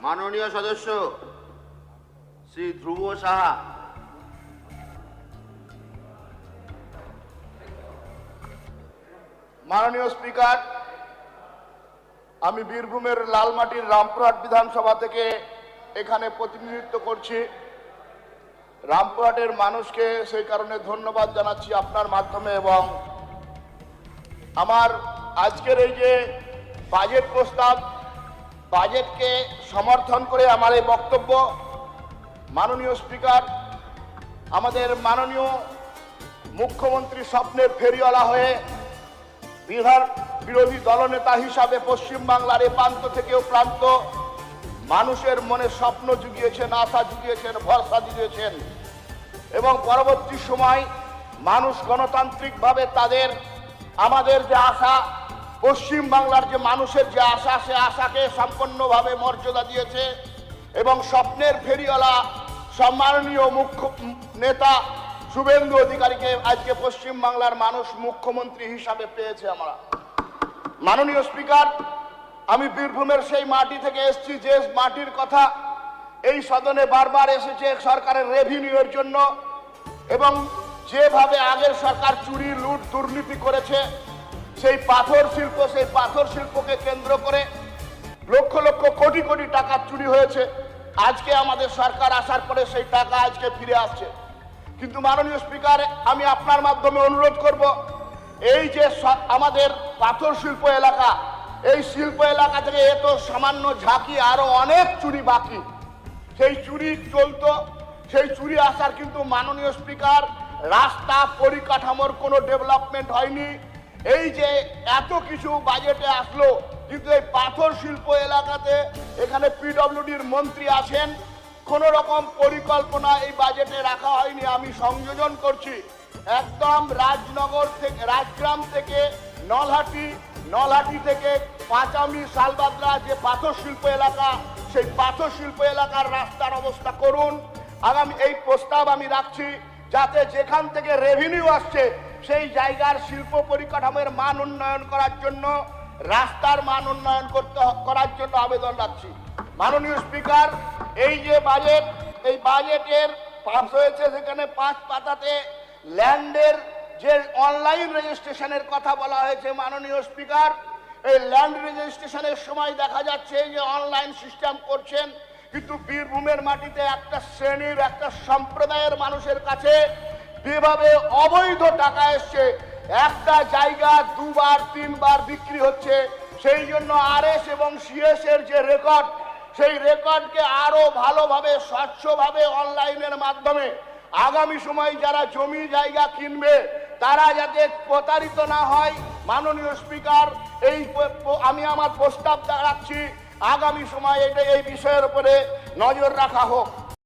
মাননীয় সদস্য শ্রী ধ্রুব সাহা। মাননীয় স্পিকার, আমি বীরভূমের লালমাটির রামপুরহাট বিধানসভা থেকে এখানে প্রতিনিধিত্ব করছি। রামপুরহাটের মানুষকে সেই কারণে ধন্যবাদ জানাচ্ছি আপনার মাধ্যমে, এবং আমার আজকের এই যে বাজেট প্রস্তাব, বাজেটকে সমর্থন করে আমার এই বক্তব্য। মাননীয় স্পিকার, আমাদের মাননীয় মুখ্যমন্ত্রী স্বপ্নের ফেরিওয়ালা হয়ে বিরোধী দলনেতা হিসাবে পশ্চিমবাংলার এই প্রান্ত থেকেও প্রান্ত মানুষের মনে স্বপ্ন জুগিয়েছেন, আশা জুগিয়েছেন, ভরসা জুগিয়েছেন, এবং পরবর্তী সময় মানুষ গণতান্ত্রিকভাবে আমাদের যে আশা, পশ্চিমবাংলার যে মানুষের যে আশা, সে আশাকে সম্পূর্ণভাবে মর্যাদা দিয়েছে, এবং স্বপ্নের ফেরিওয়ালা সম্মাননীয় মুখ্য নেতা শুভেন্দু অধিকারীকে আজকে পশ্চিমবাংলার মানুষ মুখ্যমন্ত্রী হিসাবে পেয়েছে। আমরা মাননীয় স্পিকার, আমি বীরভূমের সেই মাটি থেকে এসেছি যে মাটির কথা এই সদনে বারবার এসেছে সরকারের রেভিনিউর জন্য, এবং যেভাবে আগের সরকার চুরি, লুট, দুর্নীতি করেছে, সেই পাথর শিল্পকে কেন্দ্র করে লক্ষ লক্ষ কোটি কোটি টাকা চুরি হয়েছে। আজকে আমাদের সরকার আসার পরে সেই টাকা আজকে ফিরে আসছে। কিন্তু মাননীয় স্পিকার, আমি আপনার মাধ্যমে অনুরোধ করব, এই যে আমাদের পাথর শিল্প এলাকা, এই শিল্প এলাকা থেকে এত সামান্য ঝাঁকি, আরো অনেক চুরি বাকি, সেই চুরি চলতো, সেই চুরি আসার কিন্তু মাননীয় স্পিকার রাস্তা পরিকাঠামোর কোনো ডেভেলপমেন্ট হয়নি। এই যে এত কিছু বাজেটে আসলো, কিন্তু এই পাথর শিল্প এলাকাতে এখানে পিডব্লিউডির মন্ত্রী আছেন, কোন রকম পরিকল্পনা এই বাজেটে রাখা হয়নি। আমি সংযোজন করছি, একদম রাজগ্রাম থেকে নলহাটি থেকে পাঁচামি, শালবাদরা যে পাথর শিল্প এলাকা, সেই পাথর শিল্প এলাকার রাস্তার অবস্থা করুন। আগামী এই প্রস্তাব আমি রাখছি, যাতে যেখান থেকে রেভিনিউ আসছে সেই জায়গার শিল্প পরিকাঠামোর মান উন্নয়ন করার জন্য, রাস্তার মান উন্নয়ন করার জন্য আবেদন রাখছি। মাননীয় স্পিকার, এই যে বাজেট, এই বাজেটের পাস হয়েছে, সেখানে 5 পাতাতে ল্যান্ডের যে অনলাইন রেজিস্ট্রেশনের কথা বলা হয়েছে। মাননীয় স্পিকার, এই ল্যান্ড রেজিস্ট্রেশনের সময় দেখা যাচ্ছে যে অনলাইন সিস্টেম করছেন, কিন্তু বীরভূমের মাটিতে একটা শ্রেণীর, একটা সম্প্রদায়ের মানুষের কাছে যেভাবে অবৈধ টাকা এসছে, একটা জায়গা 2 বার 3 বার বিক্রি হচ্ছে। সেই জন্য আরএস এবং সিএস এর যে রেকর্ড, সেই রেকর্ডকে আরো ভালোভাবে, স্বচ্ছভাবে অনলাইনের মাধ্যমে আগামী সময় যারা জমি জায়গা কিনবে তারা যাতে প্রতারিত না হয়। মাননীয় স্পিকার, আমি আমার প্রস্তাব রাখছি, আগামী সময় এই বিষয়ের উপরে নজর রাখা হোক।